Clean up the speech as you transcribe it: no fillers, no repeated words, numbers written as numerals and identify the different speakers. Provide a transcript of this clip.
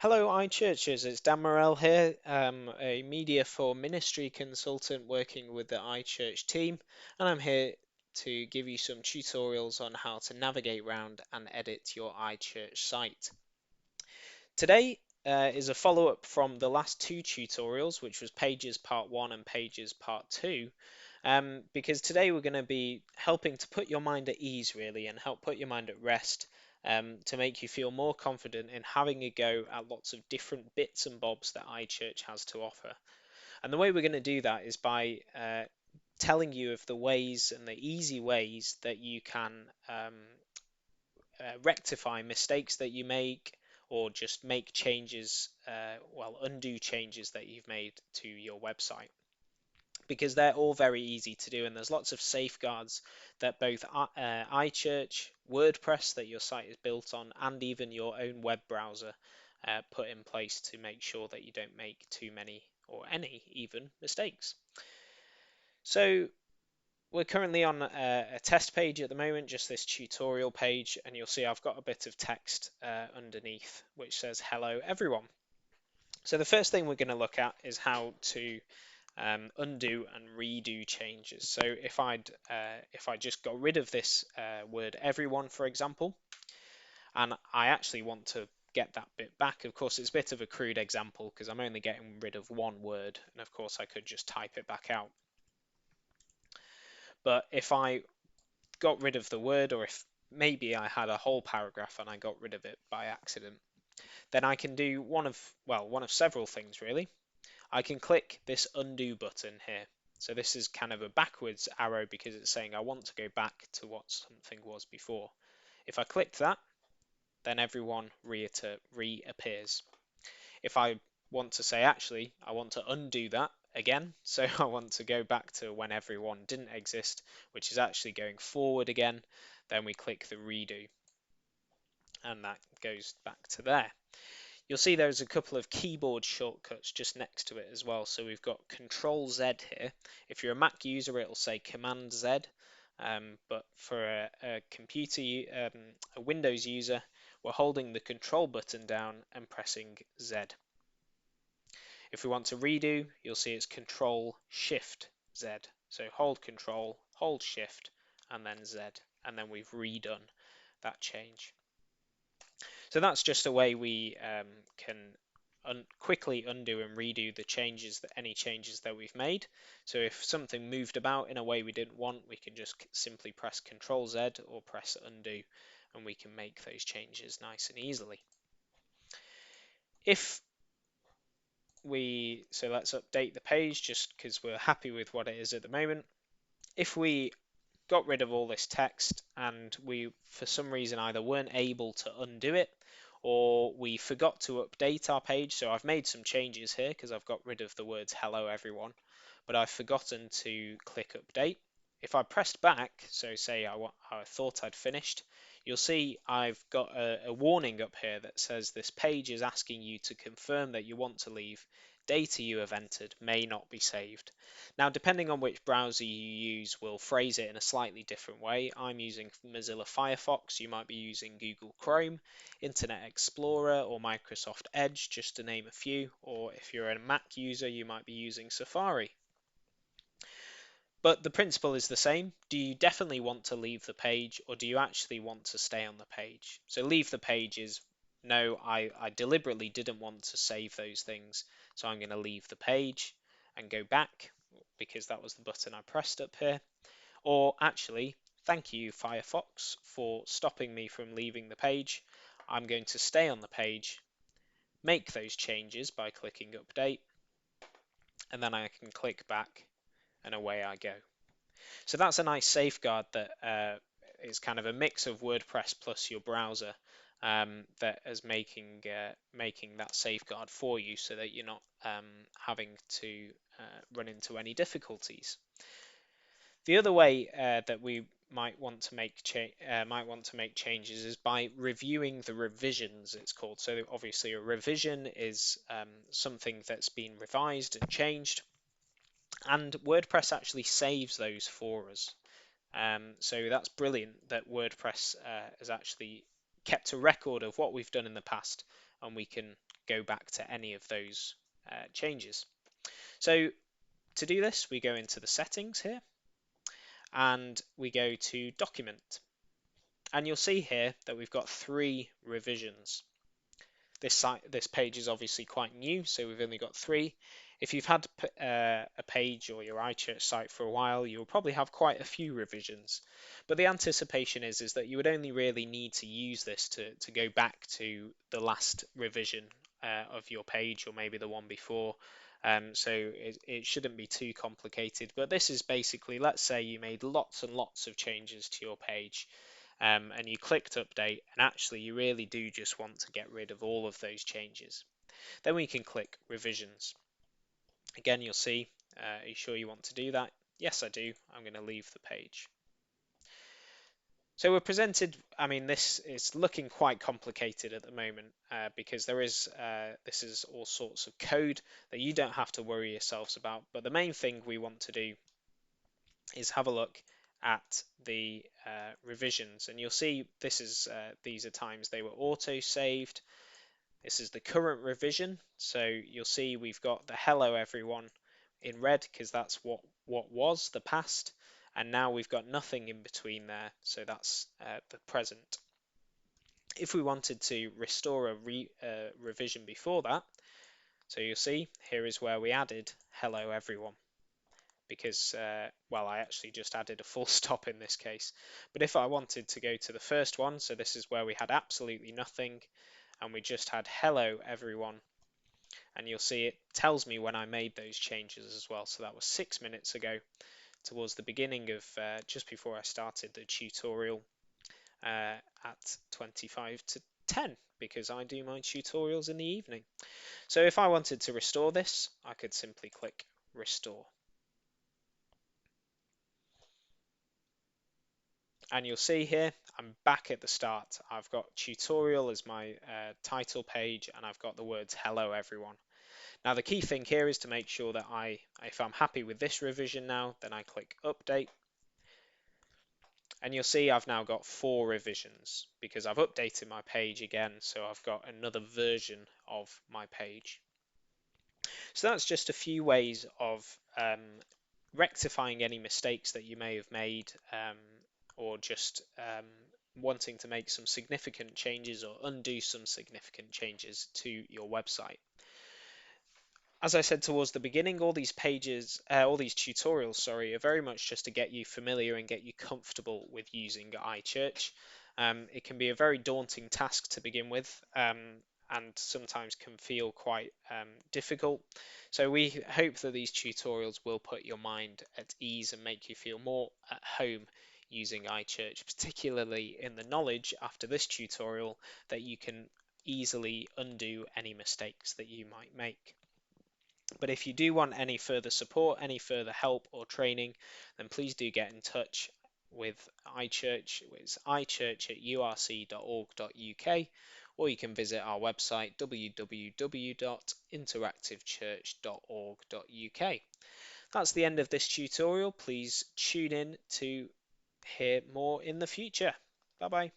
Speaker 1: Hello, iChurchers. It's Dan Morrell here, a media for ministry consultant working with the iChurch team, and I'm here to give you some tutorials on how to navigate around and edit your iChurch site. Today is a follow-up from the last two tutorials, which was Pages Part 1 and Pages Part 2, because today we're going to be helping to put your mind at ease, really, and help put your mind at rest to make you feel more confident in having a go at lots of different bits and bobs that iChurch has to offer. And the way we're going to do that is by telling you of the ways and the easy ways that you can rectify mistakes that you make or just make changes, undo changes that you've made to your website, because they're all very easy to do, and there's lots of safeguards that both iChurch, WordPress that your site is built on, and even your own web browser put in place to make sure that you don't make too many or any even mistakes. So we're currently on a test page at the moment, just this tutorial page, and you'll see I've got a bit of text underneath which says hello everyone. So the first thing we're going to look at is how to undo and redo changes. So if I just got rid of this word everyone, for example, and I actually want to get that bit back, of course it's a bit of a crude example because I'm only getting rid of one word, and of course I could just type it back out. But if I got rid of the word, or if maybe I had a whole paragraph and I got rid of it by accident, then I can do one of several things really. I can click this undo button here. So this is kind of a backwards arrow because it's saying I want to go back to what something was before. If I click that, then everyone reappears. If I want to say actually I want to undo that again, so I want to go back to when everyone didn't exist, which is actually going forward again, then we click the redo and that goes back to there. You'll see there's a couple of keyboard shortcuts just next to it as well. So we've got Control Z here. If you're a Mac user, it'll say Command Z. But for a a Windows user, we're holding the Control button down and pressing Z. If we want to redo, you'll see it's Control Shift Z. So hold Control, hold Shift, and then Z, and then we've redone that change. So that's just a way we can quickly undo and redo the changes, any changes that we've made. So if something moved about in a way we didn't want, we can just simply press Control Z or press undo, and we can make those changes nice and easily. So let's update the page just because we're happy with what it is at the moment. If we got rid of all this text and we for some reason either weren't able to undo it or we forgot to update our page, so I've made some changes here because I've got rid of the words hello everyone, but I've forgotten to click update. If I pressed back, so say I thought I'd finished, you'll see I've got a warning up here that says this page is asking you to confirm that you want to leave. Data you have entered may not be saved. Now, depending on which browser you use, will phrase it in a slightly different way. I'm using Mozilla Firefox. You might be using Google Chrome, Internet Explorer, or Microsoft Edge, just to name a few. Or if you're a Mac user, you might be using Safari. But the principle is the same. Do you definitely want to leave the page, or do you actually want to stay on the page? So leave the page is, no, I deliberately didn't want to save those things, so I'm going to leave the page and go back because that was the button I pressed up here. Or actually, thank you Firefox for stopping me from leaving the page. I'm going to stay on the page, make those changes by clicking update, and then I can click back and away I go. So that's a nice safeguard that is kind of a mix of WordPress plus your browser that is making that safeguard for you so that you're not having to run into any difficulties. The other way that we might want to make changes is by reviewing the revisions, it's called. So obviously a revision is something that's been revised and changed, and WordPress actually saves those for us. So that's brilliant that WordPress has actually kept a record of what we've done in the past, and we can go back to any of those changes. So to do this, we go into the settings here, and we go to document. And you'll see here that we've got 3 revisions. This page is obviously quite new, so we've only got 3. If you've had a page or your iChurch site for a while, you'll probably have quite a few revisions. But the anticipation is that you would only really need to use this to go back to the last revision of your page, or maybe the one before. So it shouldn't be too complicated. But this is basically, let's say you made lots and lots of changes to your page. And you clicked update, and actually you really do just want to get rid of all of those changes. Then we can click revisions. Again, you'll see, are you sure you want to do that? Yes, I do. I'm going to leave the page. So we're presented, I mean, this is looking quite complicated at the moment because this is all sorts of code that you don't have to worry yourselves about. But the main thing we want to do is have a look at the revisions, and you'll see these are times they were auto saved. This is the current revision, so you'll see we've got the hello everyone in red because that's what was the past, and now we've got nothing in between there, so that's the present. If we wanted to restore a revision before that, so you'll see here is where we added hello everyone, because, well, I actually just added a full stop in this case. But if I wanted to go to the first one, so this is where we had absolutely nothing, and we just had hello everyone, and you'll see it tells me when I made those changes as well. So that was 6 minutes ago, towards the beginning of, just before I started the tutorial at 25 to 10, because I do my tutorials in the evening. So if I wanted to restore this, I could simply click restore. And you'll see here, I'm back at the start. I've got tutorial as my title page, and I've got the words hello everyone. Now the key thing here is to make sure that if I'm happy with this revision now, then I click update. And you'll see I've now got 4 revisions because I've updated my page again, so I've got another version of my page. So that's just a few ways of rectifying any mistakes that you may have made, or just wanting to make some significant changes or undo some significant changes to your website. As I said towards the beginning, all these tutorials, sorry, are very much just to get you familiar and get you comfortable with using iChurch. It can be a very daunting task to begin with, and sometimes can feel quite difficult. So we hope that these tutorials will put your mind at ease and make you feel more at home using iChurch, particularly in the knowledge after this tutorial that you can easily undo any mistakes that you might make. But if you do want any further support, any further help or training, then please do get in touch with iChurch. It's iChurch@urc.org.uk, or you can visit our website www.interactivechurch.org.uk. That's the end of this tutorial. Please tune in to hear more in the future. Bye bye.